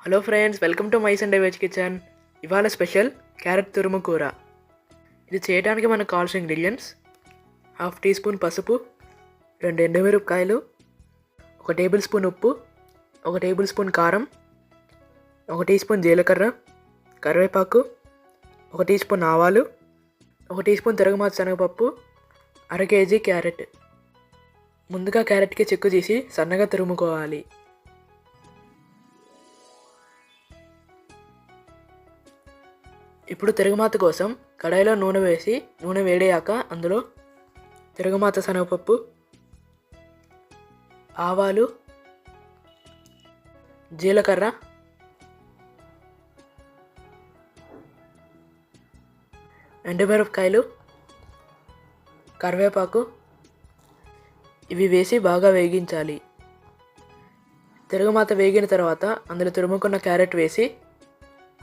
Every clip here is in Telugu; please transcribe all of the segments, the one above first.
Hello friends, welcome to my Sunday veg kitchen. ఇవాళ స్పెషల్ క్యారెట్ తురుము కూర. ఇది చేయడానికి మనకు కావాల్సిన ఇంగ్రీడియంట్స్: హాఫ్ టీ స్పూన్ పసుపు, 2 ఎండుమిరపకాయలు, 1 టేబుల్ స్పూన్ ఉప్పు, 1 టేబుల్ స్పూన్ కారం, 1 టీ స్పూన్ జీలకర్ర, కరివేపాకు, 1 టీ స్పూన్ ఆవాలు, 1 టీ స్పూన్ తిరగమాత శనగపప్పు, 1/2 కేజీ క్యారెట్. ముందుగా క్యారెట్కి చెక్కు తీసి సన్నగా తురుముకోవాలి. ఇప్పుడు తిరగమాత కోసం కడాయిలో నూనె వేసి నూనె వేడయ్యాక అందులో తిరగమాత శనగపప్పు, ఆవాలు, జీలకర్ర, ఎండుమిరపకాయలు, కరివేపాకు ఇవి వేసి బాగా వేగించాలి. తిరగమాత వేగిన తర్వాత అందులో తురుముకున్న క్యారెట్ వేసి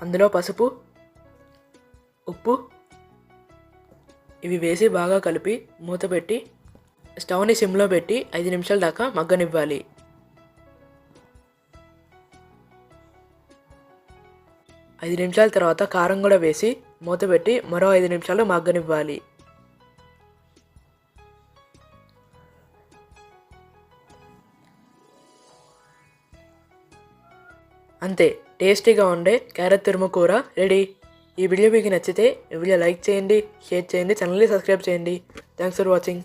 అందులో పసుపు, ఉప్పు ఇవి వేసి బాగా కలిపి మూత పెట్టి స్టవ్ని సిమ్లో పెట్టి 5 నిమిషాల దాకా మగ్గనివ్వాలి. ఐదు నిమిషాల తర్వాత కారం కూడా వేసి మూత పెట్టి మరో 5 నిమిషాలు మగ్గనివ్వాలి. అంతే, టేస్టీగా ఉండే క్యారెట్ తురుము కూర రెడీ. ఈ వీడియో మీకు నచ్చితే ఈ వీడియో లైక్ చేయండి, షేర్ చేయండి, ఛానల్ని సబ్స్క్రైబ్ చేయండి. Thanks for watching.